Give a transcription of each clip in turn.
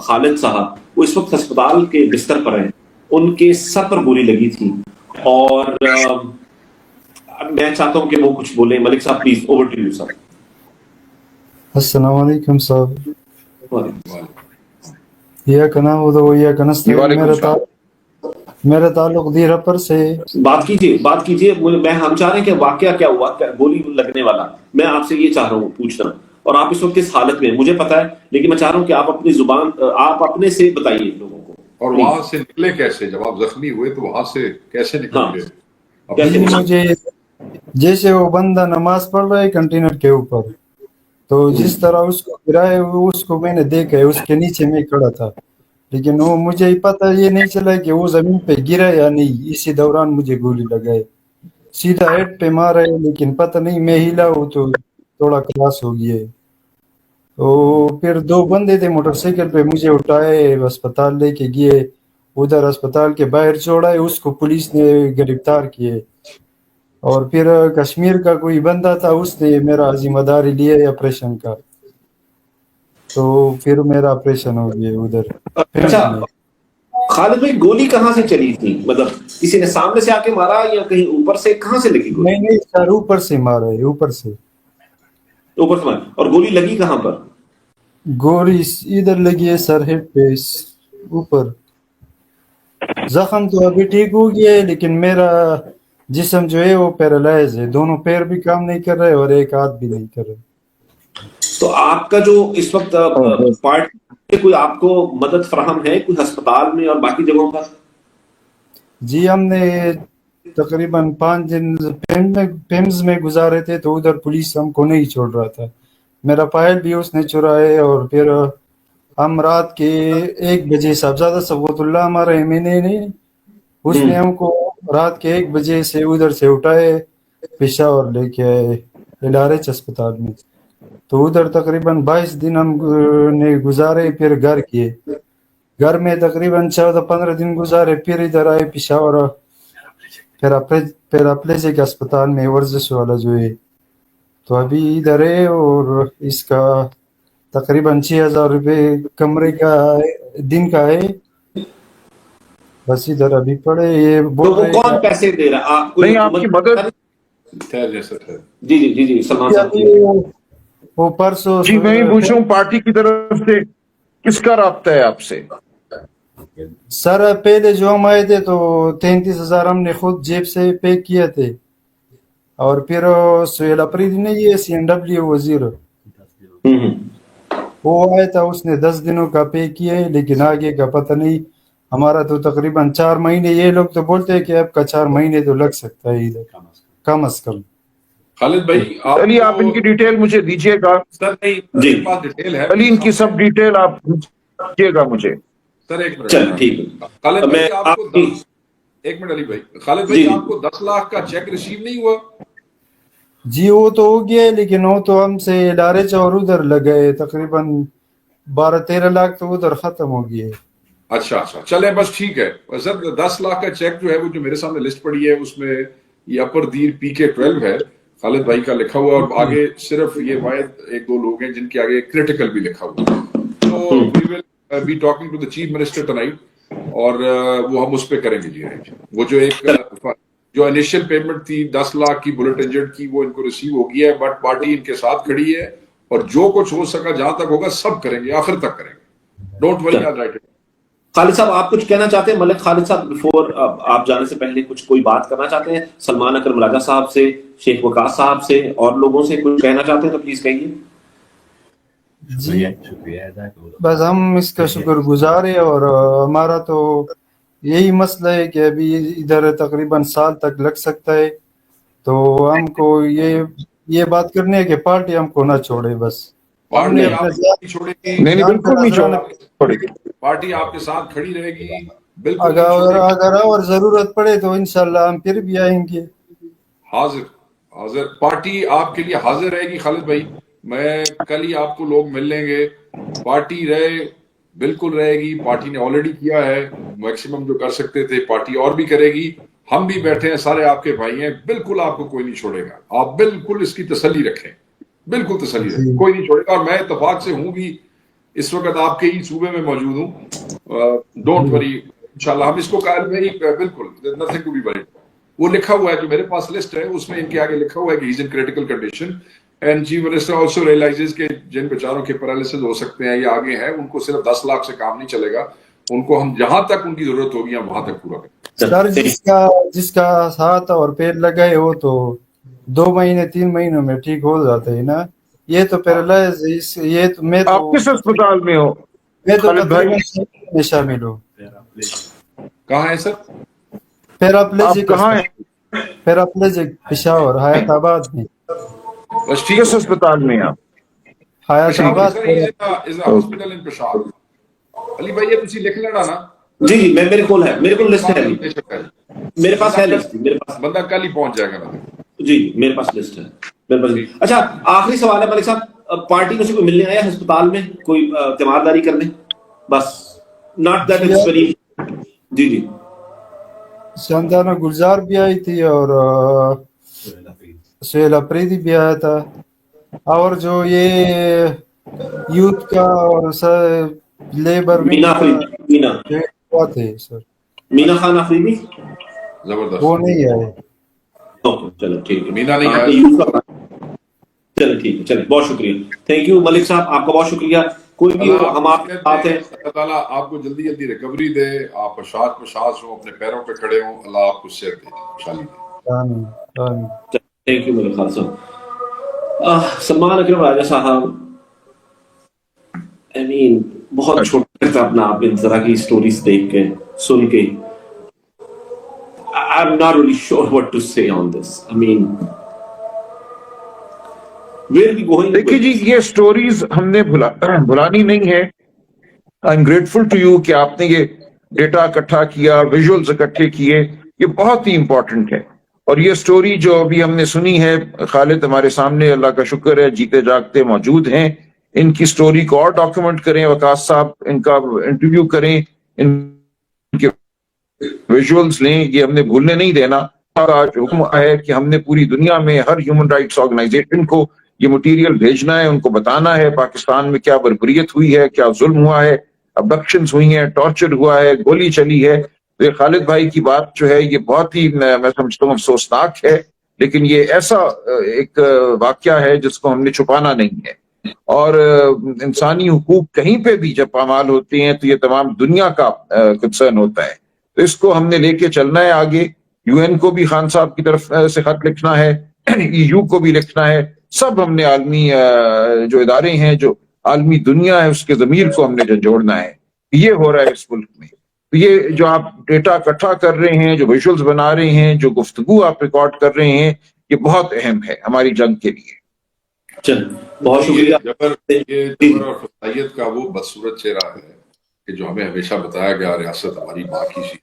خالد صاحب وہ اس وقت ہسپتال کے بستر پر ہیں, ان کے سر پر گولی لگی تھی, اور میں چاہتا ہوں کہ وہ کچھ بولیں. ملک صاحب please, over to you sir. السلام علیکم صاحب. ایاک نعبد و ایاک نستعین. میرا تعلق دیر اپر سے. بات کیجئے. ہم چاہ رہے ہیں کہ واقعہ کیا ہوا, گولی لگنے والا. میں آپ سے یہ چاہ رہا ہوں پوچھنا, اور آپ اس وقت اس حالت میں, مجھے پتا ہے, لیکن میں چاہ رہا ہوں کہ آپ اپنی زبان, آپ اپنے سے بتائیے لوگوں کو. اور وہاں سے نکلے کیسے, جب آپ زخمی ہوئے تو وہاں سے کیسے نکل گئے؟ مجھے جیسے وہ بندہ نماز پڑھ رہا ہے کنٹینر کے اوپر, تو جس طرح اس کو گرائے اس کو میں نے دیکھا ہے, اس کے نیچے میں کھڑا تھا, لیکن وہ مجھے پتہ یہ نہیں چلا کہ وہ زمین پہ گرا یا نہیں. اسی دوران مجھے گولی لگائے, سیدھا ہیڈ پہ مارا ہے, لیکن پتہ نہیں میں ہلا ہوں تو تھوڑا کلاس ہو گیا ہے. تو پھر دو بندے تھے موٹر سائیکل پہ, مجھے اٹھائے اسپتال لے کے گئے. ادھر اسپتال کے باہر چھوڑا ہے, اس کو پولیس نے گرفتار کیے. اور پھر کشمیر کا کوئی بندہ تھا, اس نے میرا ذمہ داری لیا ہے آپریشن کا, تو پھر میرا آپریشن ہو گیا ادھر. اچھا خالد بھائی, گولی کہاں سے چلی تھی؟ مطلب کسی نے سامنے سے آ کے مارا یا کہیں اوپر سے, کہاں سے لگی گولی؟ نہیں سر, اوپر سے مارا ہے, اوپر سے مارا. اور گولی لگی کہاں پر؟ گولی ادھر لگی ہے سر ہیڈ پہ اوپر. زخم تو ابھی ٹھیک ہو گیا ہے, لیکن میرا جسم جو ہے وہ پیرالائز ہے, دونوں پیر بھی کام نہیں کر رہے اور ایک ہاتھ بھی نہیں کر رہے. تو آپ کا جو اس وقت پارٹی کوئی آپ کو مدد فراہم ہے کوئی ہسپتال میں اور باقی جگہوں پر؟ جی ہم نے تقریباً 5 دن پیمز میں گزارے تھے, تو ادھر پولیس ہم کو نہیں چھوڑ رہا تھا. میرا فائل بھی اس نے چرائے, اور پھر ہم رات کے 1 بجے صاحبزادہ صبوت اللہ ہمارا MNA اس نے ہم کو رات کے 1 بجے سے ادھر سے اٹھائے, پشاور لے کے آئے LRH اسپتال میں. تو ادھر تقریباً 22 دن ہم نے گزارے, پھر گھر کیے. گھر میں تقریباً 14-15 دن گزارے, پھر ادھر آئے پشاور, پھر اپلیزے کے اسپتال میں ورزش والا جو ہے, تو ابھی ادھر ہے. اور اس کا تقریباً 6,000 روپے کمرے کا دن کا ہے, بس ادھر ابھی پڑے. یہ بول رہے کون پیسے دے رہا آپ کو؟ آپ کی مدد. جی سلمان صاحب جی. وہ پرسوں جی میں پوچھوں پارٹی کی طرف سے کس کا رابطہ ہے آپ سے؟ سر پہلے جو ہم آئے تھے تو 33,000 ہم نے خود جیب سے پے کیے تھے, اور پھر سہیل اپریدی نے یہ CNW وزیر وہ آیا تھا, اس نے 10 دنوں کا پے کیا ہے, لیکن آگے کا پتہ نہیں. ہمارا تو تقریباً 4 مہینے, یہ لوگ تو بولتے ہیں کہ آپ کا 4 مہینے تو لگ سکتا ہے ادھر کم از کم. خالد بھائی علی آپ ان کی ڈیٹیل مجھے دیجیے گا. سر جی ڈیٹیل ہے علی, ان کی سب ڈیٹیل آپ دیجیے گا مجھے. سر ایک منٹ. چل ٹھیک ہے. خالد بھائی آپ کو ایک منٹ علی بھائی, خالد بھائی آپ کو 10 لاکھ کا چیک ریسیو نہیں ہوا؟ جی وہ تو ہو گیا, لیکن وہ تو ہم سے LRH اور ادھر لگے تقریباً 12-13 لاکھ تو ادھر ختم ہو گئے. اچھا چلیں بس ٹھیک ہے. سر 10 لاکھ کا چیک جو ہے وہ جو میرے سامنے لسٹ پڑی ہے, اس میں یہ اپر دیر PK12 ہے خالد بھائی کا لکھا ہوا, اور آگے صرف یہ واحد 1-2 لوگ ہیں جن کے آگے کرٹیکل بھی لکھا ہوا. تو we will be talking to the chief minister tonight, اور وہ ہم اس پہ کریں گے جی ارینج. وہ جو ایک جو انیشل پیمنٹ تھی 10 لاکھ کی بلٹ انجرڈ کی, وہ ان کو ریسیو ہو گئی ہے, بٹ پارٹی ان کے ساتھ کھڑی ہے, اور جو کچھ ہو سکا جہاں تک ہوگا سب کریں گے, آخر تک کریں گے. Don't worry, all right. خالد صاحب آپ کچھ کہنا چاہتے ہیں؟ ملک خالد صاحب بیفور آپ جانے سے پہلے کوئی بات کرنا چاہتے ہیں؟ سلمان اکرم راجہ صاحب سے, شیخ وقاص صاحب سے, اور لوگوں سے کچھ کہنا چاہتے ہیں تو پلیز کہیے. جی بس ہم اس کا شکر گزار ہیں, اور ہمارا تو یہی مسئلہ ہے کہ ابھی ادھر تقریباً سال تک لگ سکتا ہے, تو ہم کو یہ بات کرنی ہے کہ پارٹی ہم کو نہ چھوڑے. بس پارٹی آپ چھوڑے گی نہیں, بالکل نہیں چھوڑے گی. پارٹی آپ کے ساتھ کھڑی رہے گی, بالکل. اگر اور ضرورت پڑے تو انشاءاللہ ہم پھر بھی آئیں گے. حاضر پارٹی آپ کے لیے حاضر رہے گی خالد بھائی. میں کل ہی آپ کو لوگ مل لیں گے. پارٹی بالکل رہے گی. پارٹی نے آلریڈی کیا ہے میکسیمم جو کر سکتے تھے, پارٹی اور بھی کرے گی. ہم بھی بیٹھے ہیں, سارے آپ کے بھائی ہیں, بالکل آپ کو کوئی نہیں چھوڑے گا. آپ بالکل اس کی تسلی رکھیں, بالکل تسلی رکھیں, کوئی نہیں چھوڑے گا. اور میں اتفاق سے ہوں بھی اس وقت آپ کے ہی صوبے میں موجود ہوں. ڈونٹ وری انشاءاللہ ہم اس کو بالکل nothing to be worried. وہ لکھا ہوا ہے جو میرے پاس لسٹ ہے اس میں ان کے آگے لکھا ہوا ہے کہ he is in critical condition and chief minister also realises کہ جن بیچاروں کے پیرالسس ہو سکتے ہیں یا آگے ہیں ان کو صرف 10 لاکھ سے کام نہیں چلے گا, ان کو ہم جہاں تک ان کی ضرورت ہوگی ہم وہاں تک پورا کریں. سر جس کا ہاتھ اور پیر لگائے ہو تو 2 مہینے 3 مہینوں میں ٹھیک ہو جاتا ہے نا. یہ تو پیرالائز یہ تو میں تو آپ کس اسپتال میں ہو میں تو خالد بھائی؟ میں شامل ہوں. کہاں ہے سر؟ آپ پیراپلیجک کہاں ہیں؟ پیراپلیجک پشاور حیات آباد میں. بس ٹھیک کس اسپتال میں آپ؟ حیات آباد ہاسپٹل ان پشاور. علی بھائی یہ تسی لکھ لینا نا. جی جی میرے کو لسٹ ہے, میرے پاس ہے لسٹ, میرے پاس بندہ کل ہی پہنچ جائے گا نا. جی میرے پاس لسٹ ہے میرے پاس. اچھا آخری سوال ہے ملک صاحب, پارٹی میں سے کوئی ملنے آیا ہسپتال میں کوئی تیمارداری کرنے؟ بس ناٹ دیٹ اٹس ویری. جی جی شاندانہ گلزار بھی آئی تھی اور سہیل افریدی بھی آیا تھا, اور جو یہ یوتھ کا اور لیبر مینا آفریدی, تھے سر, مینا خان آفریدی زبردست. وہ نہیں آئے. چلو ٹھیک ہے, مینا نہیں آیا. چلو ٹھیک ہے, چلے بہت شکریہ. تھینک یو ملک صاحب, آپ کا بہت شکریہ. کوئی بھی ہو ہم آپ کے ساتھ ہیں. اللہ تعالیٰ آپ کو جلدی جلدی ریکوری دے, آپ پشاس ہوں, اپنے پیروں پہ کھڑے ہوں, اللہ آپ کو صحت دے, خوشحالی دے. آمین آمین. تھینک یو ملک خان صاحب. سلمان اکرم راجہ صاحب, I mean, بہت چھوٹا تھا اپنا آپ ان طرح کی سٹوریز دیکھ کے سن کے. I'm not really sure what to say on this. I mean, where are we going? دیکھیے جی, یہ سٹوریز ہم نے بھلانی نہیں ہے. I am grateful to you کہ آپ نے یہ ڈیٹا اکٹھا کیا, ویژولز اکٹھے کیے, یہ بہت ہی امپورٹنٹ ہے. اور یہ سٹوری جو ابھی ہم نے سنی ہے, خالد ہمارے سامنے اللہ کا شکر ہے جیتے جاگتے موجود ہیں. ان کی سٹوری کو اور ڈاکیومنٹ کریں, وقاص صاحب ان کا انٹرویو کریں, ان کے ویژولز لیں, یہ ہم نے بھولنے نہیں دینا. اور آج حکم ہے کہ ہم نے پوری دنیا میں ہر ہیومن رائٹس آرگنائزیشن کو یہ مٹیریل بھیجنا ہے, ان کو بتانا ہے پاکستان میں کیا بربریت ہوئی ہے, کیا ظلم ہوا ہے, ابڈکشنز ہوئی ہیں, ٹارچر ہوا ہے, گولی چلی ہے. تو یہ خالد بھائی کی بات جو ہے یہ بہت ہی میں سمجھتا ہوں افسوسناک ہے, لیکن یہ ایسا ایک واقعہ ہے جس کو ہم نے چھپانا نہیں ہے. اور انسانی حقوق کہیں پہ بھی جب پامال ہوتے ہیں تو یہ تمام دنیا کا کنسرن ہوتا ہے. تو اس کو ہم نے لے کے چلنا ہے آگے. یو این کو بھی خان صاحب کی طرف سے خط لکھنا ہے, ای یو کو بھی لکھنا ہے, سب ہم نے عالمی جو ادارے ہیں, جو عالمی دنیا ہے, اس کے ضمیر کو ہم نے جھنجھوڑنا ہے. یہ ہو رہا ہے اس ملک میں. تو یہ جو آپ ڈیٹا اکٹھا کر رہے ہیں, جو ویژولز بنا رہے ہیں, جو گفتگو آپ ریکارڈ کر رہے ہیں, یہ بہت اہم ہے ہماری جنگ کے لیے. بہت شکریہ. یہ جبر اور فضائیت کا وہ بدصورت چہرہ ہے کہ جو ہمیں ہمیشہ بتایا گیا ریاست ہماری ماں کی سی.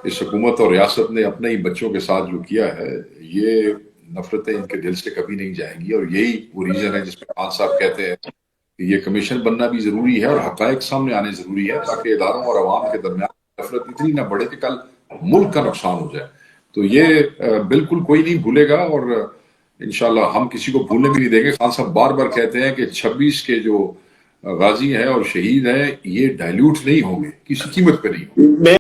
اس حکومت اور ریاست نے اپنے ہی بچوں کے ساتھ جو کیا ہے, یہ نفرتیں ان کے دل سے کبھی نہیں جائیں گی. اور یہی وہ ریزن ہے جس پہ خان صاحب کہتے ہیں کہ یہ کمیشن بننا بھی ضروری ہے اور حقائق سامنے آنے ضروری ہے, تاکہ اداروں اور عوام کے درمیان نفرت اتنی نہ بڑھے کہ کل ملک کا نقصان ہو جائے. تو یہ بالکل کوئی نہیں بھولے گا, اور انشاءاللہ ہم کسی کو بھولنے بھی نہیں دیں گے. خان صاحب بار بار کہتے ہیں کہ 26 کے جو غازی ہیں اور شہید ہیں یہ ڈائلیوٹ نہیں ہوں گے, کسی قیمت پہ نہیں ہوں گے.